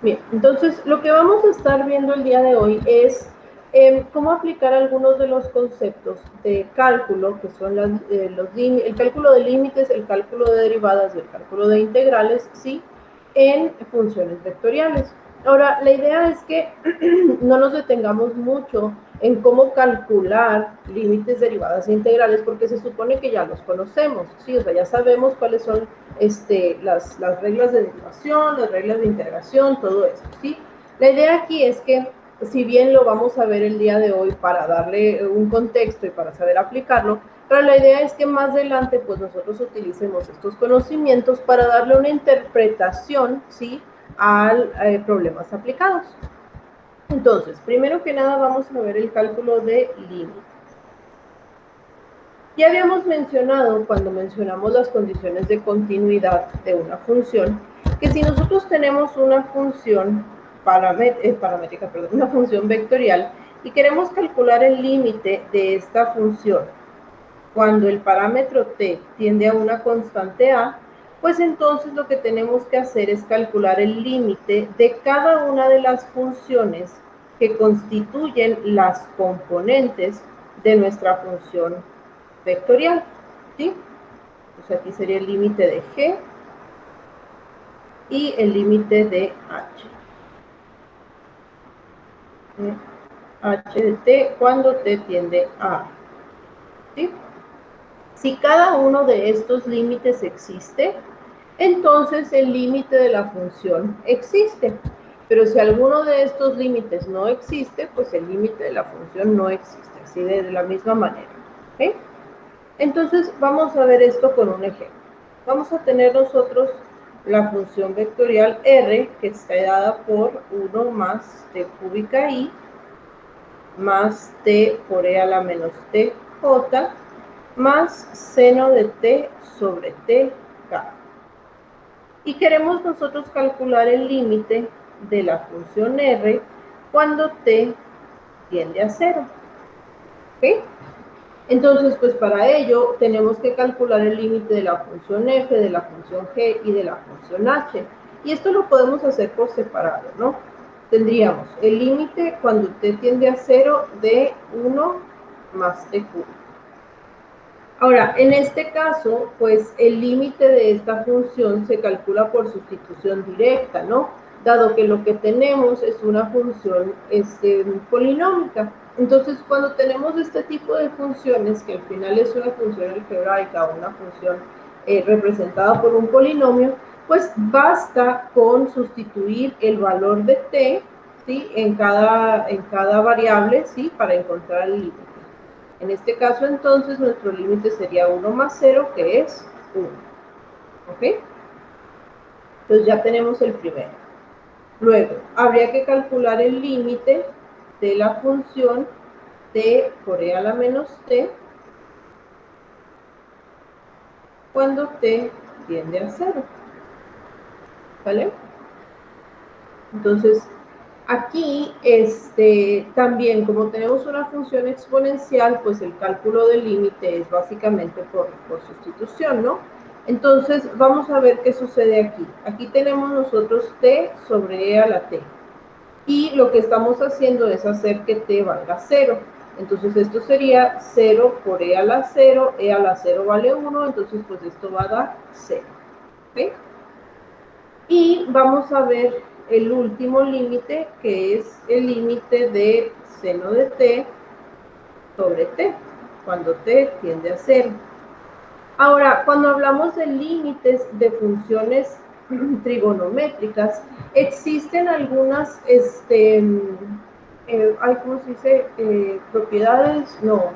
Bien, entonces lo que vamos a estar viendo el día de hoy es cómo aplicar algunos de los conceptos de cálculo, que son el cálculo de límites, el cálculo de derivadas y el cálculo de integrales, ¿sí?, en funciones vectoriales. Ahora, la idea es que no nos detengamos mucho en cómo calcular límites, derivadas e integrales, porque se supone que ya los conocemos, ¿sí? O sea, ya sabemos cuáles son las reglas de derivación, las reglas de integración, todo eso, ¿sí? La idea aquí es que, si bien lo vamos a ver el día de hoy para darle un contexto y para saber aplicarlo, pero la idea es que más adelante, pues nosotros utilicemos estos conocimientos para darle una interpretación, ¿sí?, a problemas aplicados. Entonces, primero que nada vamos a ver el cálculo de límites. Ya habíamos mencionado, cuando mencionamos las condiciones de continuidad de una función, que si nosotros tenemos una función paramétrica, una función vectorial, y queremos calcular el límite de esta función cuando el parámetro t tiende a una constante a, pues entonces lo que tenemos que hacer es calcular el límite de cada una de las funciones que constituyen las componentes de nuestra función vectorial, ¿sí? Pues aquí sería el límite de g y el límite de h. H de t cuando t tiende a a, ¿sí? Si cada uno de estos límites existe, entonces el límite de la función existe. Pero si alguno de estos límites no existe, pues el límite de la función no existe, así de la misma manera, ¿okay? Entonces vamos a ver esto con un ejemplo. Vamos a tener nosotros la función vectorial r, que está dada por 1 más t cúbica i más t por e a la menos t j más seno de t sobre t k. Y queremos nosotros calcular el límite de la función r cuando t tiende a 0. ¿Ok? Entonces, pues para ello tenemos que calcular el límite de la función f, de la función g y de la función h. Y esto lo podemos hacer por separado, ¿no? Tendríamos el límite cuando t tiende a 0 de 1 más t cúbico. Ahora, en este caso, pues el límite de esta función se calcula por sustitución directa, ¿no? Dado que lo que tenemos es una función polinómica. Entonces, cuando tenemos este tipo de funciones, que al final es una función algebraica o una función representada por un polinomio, pues basta con sustituir el valor de t, ¿sí?, en cada variable, ¿sí?, para encontrar el límite. En este caso, entonces, nuestro límite sería 1 más 0, que es 1. ¿Ok? Entonces ya tenemos el primero. Luego, habría que calcular el límite de la función t por e a la menos t cuando t tiende a 0. ¿Vale? Entonces, aquí también, como tenemos una función exponencial, pues el cálculo del límite es básicamente por sustitución, ¿no? Entonces, vamos a ver qué sucede aquí. Aquí tenemos nosotros t sobre e a la t. Y lo que estamos haciendo es hacer que t valga 0. Entonces, esto sería 0 por e a la 0. E a la 0 vale 1, entonces pues esto va a dar 0. ¿Ok? Y vamos a ver el último límite, que es el límite de seno de t sobre t, cuando t tiende a 0. Ahora, cuando hablamos de límites de funciones trigonométricas, existen algunas, ¿cómo se dice? Propiedades, no,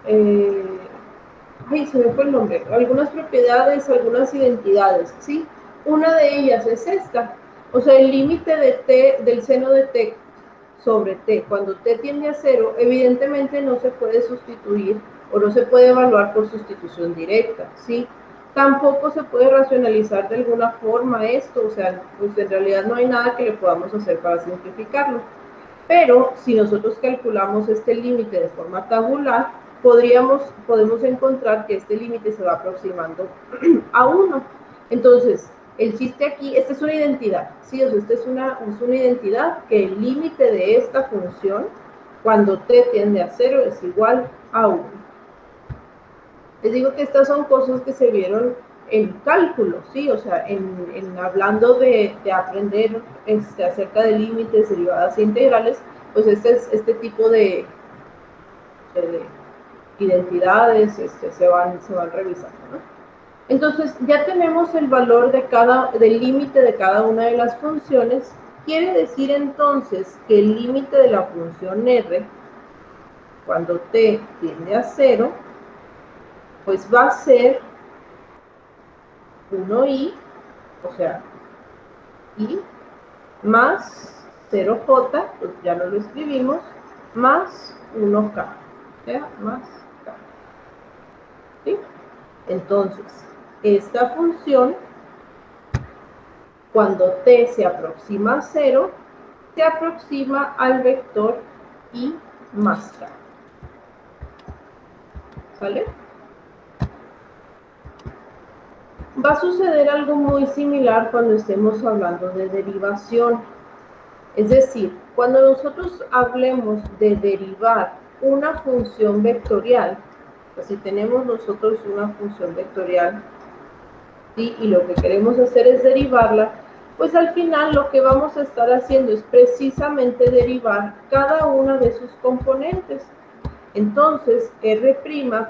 se me fue el nombre, algunas propiedades, algunas identidades, ¿sí? Una de ellas es esta, o sea, el límite de t, del seno de t sobre t, cuando t tiende a 0, evidentemente no se puede sustituir o no se puede evaluar por sustitución directa, ¿sí? Tampoco se puede racionalizar de alguna forma esto, o sea, pues en realidad no hay nada que le podamos hacer para simplificarlo. Pero si nosotros calculamos este límite de forma tabular, podemos encontrar que este límite se va aproximando a 1. Entonces, el chiste aquí, esta es una identidad, ¿sí? O sea, esta es una identidad que el límite de esta función, cuando t tiende a 0, es igual a 1. Les digo que estas son cosas que se vieron en cálculo, ¿sí? O sea, hablando de aprender acerca de límites, derivadas e integrales, pues este tipo de identidades se van revisando, ¿no? Entonces, ya tenemos el valor del límite de cada una de las funciones. Quiere decir entonces que el límite de la función r, cuando t tiende a 0, pues va a ser 1i, o sea, i, más 0j, pues ya no lo escribimos, más 1k, o sea, más k. ¿Sí? Entonces, esta función, cuando t se aproxima a 0, se aproxima al vector i más k. ¿Sale? Va a suceder algo muy similar cuando estemos hablando de derivación. Es decir, cuando nosotros hablemos de derivar una función vectorial, pues si tenemos nosotros una función vectorial, ¿sí? Y lo que queremos hacer es derivarla, pues al final lo que vamos a estar haciendo es precisamente derivar cada una de sus componentes. Entonces, R'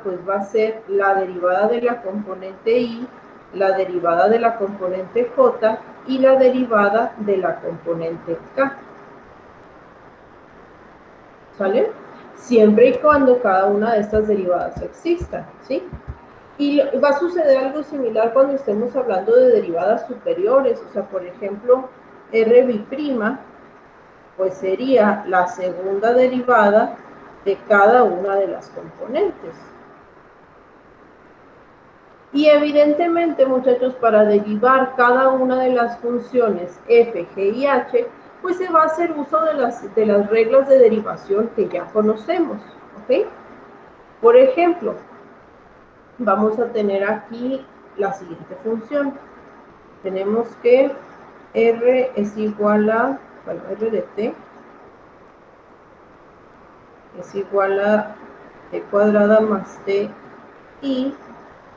pues va a ser la derivada de la componente I, la derivada de la componente J y la derivada de la componente K. ¿Sale? Siempre y cuando cada una de estas derivadas exista, ¿sí? Y va a suceder algo similar cuando estemos hablando de derivadas superiores, o sea, por ejemplo, R', pues sería la segunda derivada de cada una de las componentes. Y evidentemente, muchachos, para derivar cada una de las funciones f, g y h, pues se va a hacer uso de las reglas de derivación que ya conocemos, ¿ok? Por ejemplo, vamos a tener aquí la siguiente función. Tenemos que r es igual a, bueno, r de t es igual a t cuadrada más t i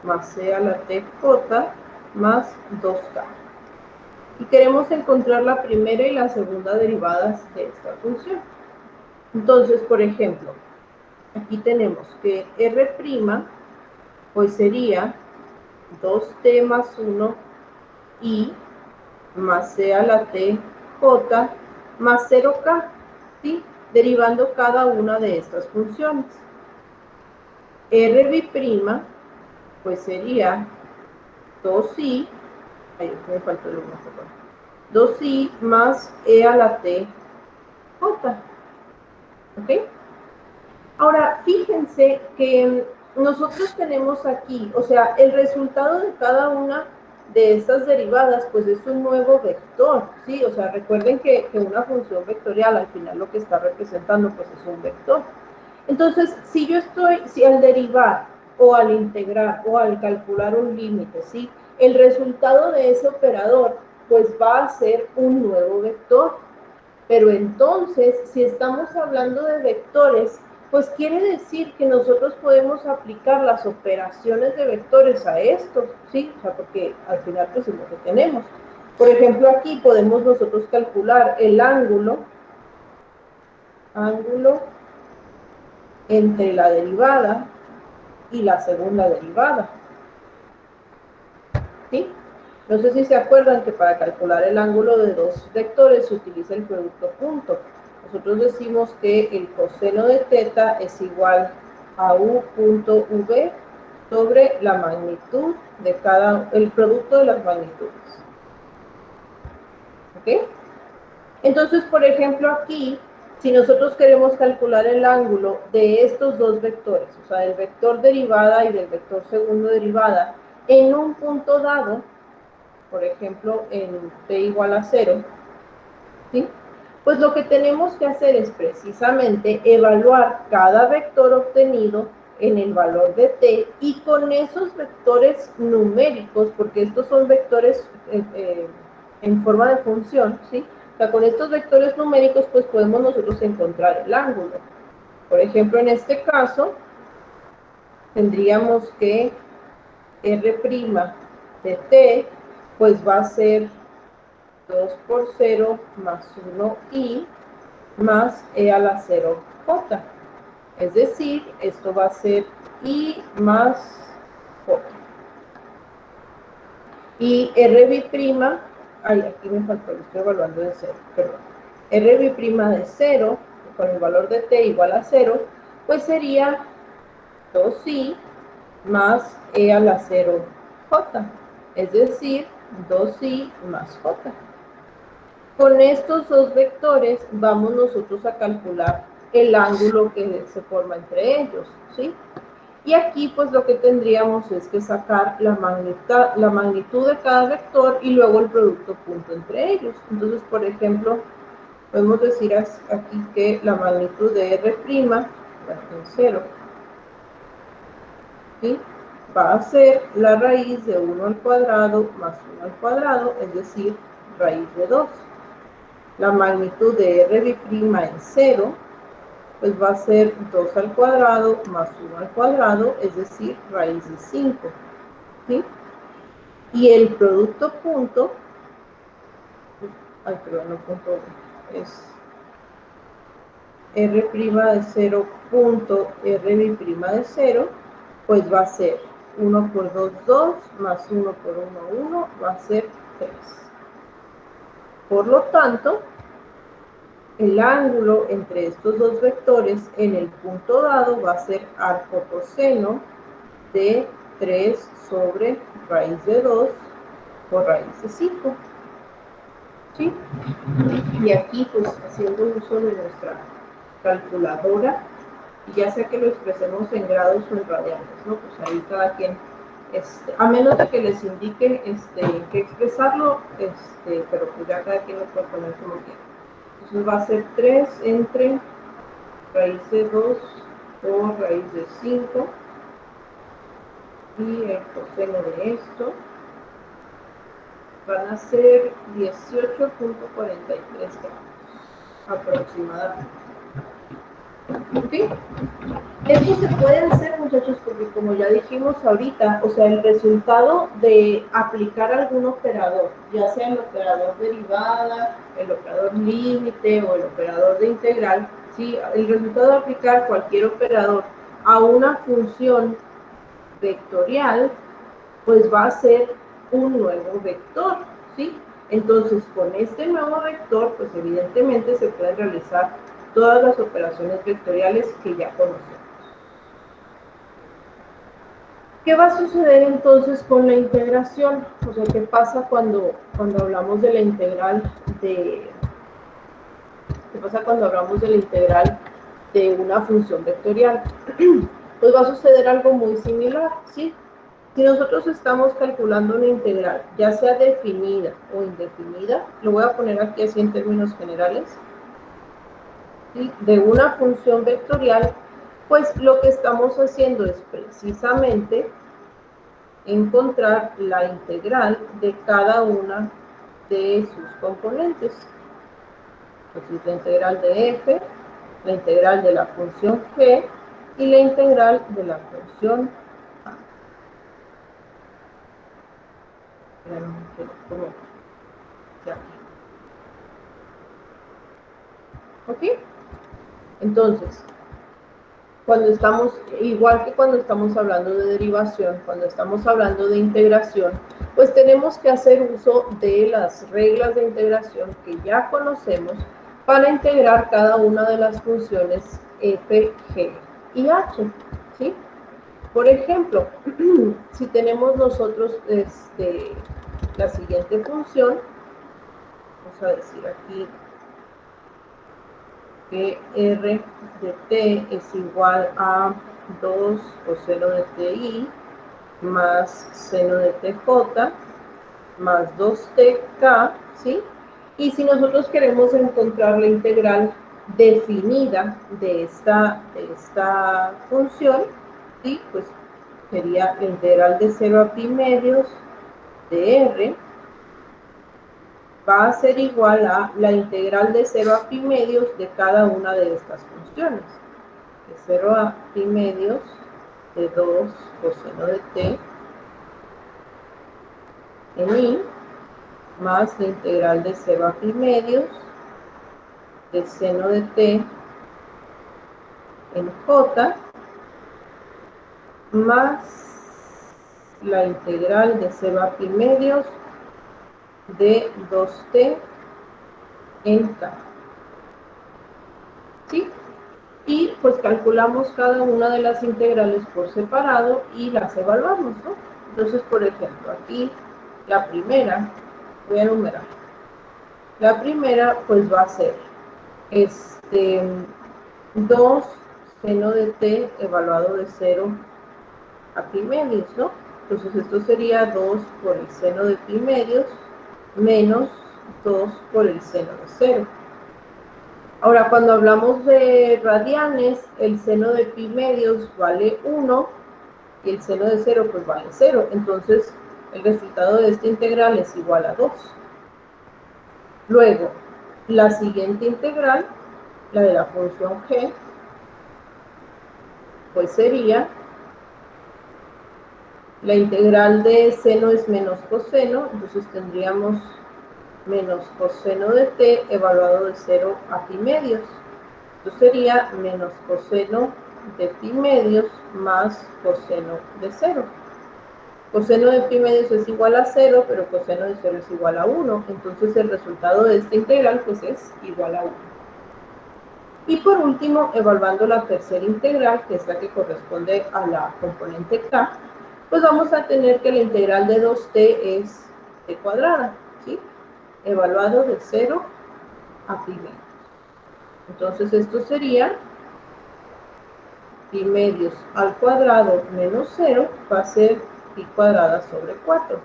más c a la t j más 2k. Y queremos encontrar la primera y la segunda derivadas de esta función. Entonces, por ejemplo, aquí tenemos que r' pues sería 2t más 1 i más c a la t j más 0k, ¿sí? Derivando cada una de estas funciones. R', pues sería 2i, ahí me faltó el 1, 2i más e a la t j. ¿Ok? Ahora, fíjense que nosotros tenemos aquí, o sea, el resultado de cada una de estas derivadas, pues es un nuevo vector, ¿sí? O sea, recuerden que una función vectorial al final lo que está representando, pues es un vector. Entonces, si al derivar o al integrar o al calcular un límite, ¿sí? El resultado de ese operador, pues va a ser un nuevo vector. Pero entonces, si estamos hablando de vectores, pues quiere decir que nosotros podemos aplicar las operaciones de vectores a estos, ¿sí? O sea, porque al final pues es lo que tenemos. Por ejemplo, aquí podemos nosotros calcular el ángulo entre la derivada y la segunda derivada, ¿sí? No sé si se acuerdan que para calcular el ángulo de dos vectores se utiliza el producto punto. Nosotros decimos que el coseno de teta es igual a u punto v sobre la magnitud de el producto de las magnitudes. ¿Ok? Entonces, por ejemplo, aquí, si nosotros queremos calcular el ángulo de estos dos vectores, o sea, del vector derivada y del vector segundo derivada, en un punto dado, por ejemplo, en t igual a 0, ¿sí? Pues lo que tenemos que hacer es precisamente evaluar cada vector obtenido en el valor de t, y con esos vectores numéricos, porque estos son vectores en forma de función, ¿sí? O sea, con estos vectores numéricos, pues podemos nosotros encontrar el ángulo. Por ejemplo, en este caso, tendríamos que R' de t, pues va a ser 2 por 0 más 1i más e a la 0j. Es decir, esto va a ser i más j. Y R', ay, aquí me faltó, lo estoy evaluando de 0, perdón. R' de 0, con el valor de t igual a 0, pues sería 2i más e a la 0j, es decir, 2i más j. Con estos dos vectores vamos nosotros a calcular el ángulo que se forma entre ellos, ¿sí? Y aquí pues lo que tendríamos es que sacar la magnitud de cada vector y luego el producto punto entre ellos. Entonces, por ejemplo, podemos decir aquí que la magnitud de R', bueno, en 0, ¿sí? Va a ser la raíz de 1 al cuadrado más 1 al cuadrado, es decir, raíz de 2. La magnitud de R' en 0, pues va a ser 2 al cuadrado más 1 al cuadrado, es decir, raíz de 5. ¿Sí? Y el producto punto, ay, perdón, no punto, es R' de 0 punto R' de 0, pues va a ser 1 por 2, 2, más 1 por 1, 1, va a ser 3. Por lo tanto, el ángulo entre estos dos vectores en el punto dado va a ser arco coseno de 3 sobre raíz de 2 por raíz de 5. ¿Sí? Y aquí, pues, haciendo uso de nuestra calculadora, ya sea que lo expresemos en grados o en radianes, ¿no? Pues ahí cada quien, a menos de que les indique que expresarlo, pero pues ya cada quien lo puede poner como quiera. Entonces va a ser 3 entre raíz de 2 por raíz de 5 y el coseno de esto van a ser 18.43 gramos aproximadamente. ¿Sí? Esto se puede hacer, muchachos, porque como ya dijimos ahorita, o sea, el resultado de aplicar algún operador, ya sea el operador derivada, el operador límite o el operador de integral, ¿sí? El resultado de aplicar cualquier operador a una función vectorial, pues va a ser un nuevo vector, ¿sí? Entonces, con este nuevo vector, pues evidentemente se pueden realizar todas las operaciones vectoriales que ya conocemos. ¿Qué va a suceder entonces con la integración? O sea, ¿qué pasa cuando hablamos de la integral de... ¿Qué pasa cuando hablamos de la integral de una función vectorial? Pues va a suceder algo muy similar, ¿sí? Si nosotros estamos calculando una integral, ya sea definida o indefinida, lo voy a poner aquí así en términos generales, ¿sí? De una función vectorial, pues lo que estamos haciendo es precisamente encontrar la integral de cada una de sus componentes. Entonces, la integral de f, la integral de la función g y la integral de la función a. ¿Ok? Entonces, cuando estamos, igual que cuando estamos hablando de derivación, cuando estamos hablando de integración, pues tenemos que hacer uso de las reglas de integración que ya conocemos para integrar cada una de las funciones f, g y h, ¿sí? Por ejemplo, si tenemos nosotros la siguiente función, vamos a decir aquí que R de t es igual a 2 coseno de ti más seno de tj más 2tk, ¿sí? Y si nosotros queremos encontrar la integral definida de esta función, ¿sí? Pues sería la integral de 0 a pi medios de r va a ser igual a la integral de 0 a pi medios de cada una de estas funciones. De 0 a pi medios de 2 coseno de t en i, más la integral de 0 a pi medios de seno de t en j, más la integral de 0 a pi medios de 2t en k. ¿Sí? Y pues calculamos cada una de las integrales por separado y las evaluamos, ¿no? Entonces, por ejemplo, aquí la primera, voy a enumerar. La primera pues va a ser 2 seno de t evaluado de 0 a pi medios, ¿no? Entonces esto sería 2 por el seno de pi medios menos 2 por el seno de 0. Ahora, cuando hablamos de radianes, el seno de pi medios vale 1 y el seno de 0 pues vale 0. Entonces, el resultado de esta integral es igual a 2. Luego, la siguiente integral, la de la función g, pues sería la integral de seno es menos coseno, entonces tendríamos menos coseno de t evaluado de 0 a pi medios. Esto sería menos coseno de pi medios más coseno de 0. Coseno de pi medios es igual a 0, pero coseno de 0 es igual a 1. Entonces el resultado de esta integral pues es igual a 1. Y por último, evaluando la tercera integral, que es la que corresponde a la componente k, pues vamos a tener que la integral de 2t es t cuadrada, ¿sí? Evaluado de 0 a pi medios. Entonces esto sería pi medios al cuadrado menos 0 va a ser pi cuadrada sobre 4.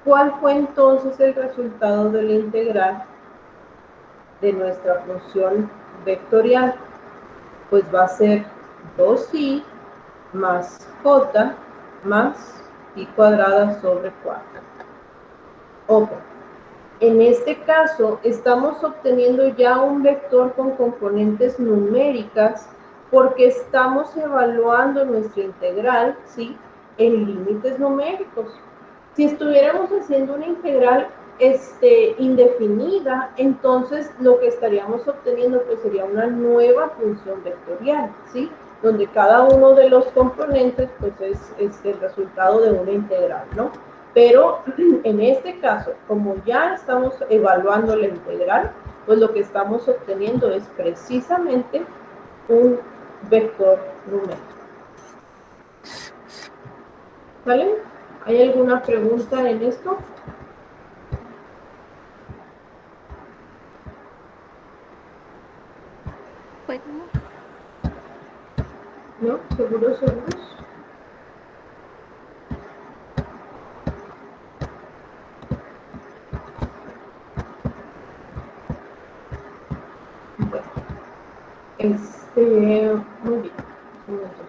¿Cuál fue entonces el resultado de la integral de nuestra función vectorial? Pues va a ser 2i más j más pi cuadrada sobre 4. Ojo, en este caso estamos obteniendo ya un vector con componentes numéricas porque estamos evaluando nuestra integral, ¿sí?, en límites numéricos. Si estuviéramos haciendo una integral indefinida, entonces lo que estaríamos obteniendo pues sería una nueva función vectorial, ¿sí?, donde cada uno de los componentes pues es el resultado de una integral, ¿no? Pero en este caso, como ya estamos evaluando la integral, pues lo que estamos obteniendo es precisamente un vector numérico. ¿Vale? ¿Hay alguna pregunta en esto? Bueno. ¿No? ¿Seguros? Bueno, muy bien. Un momento.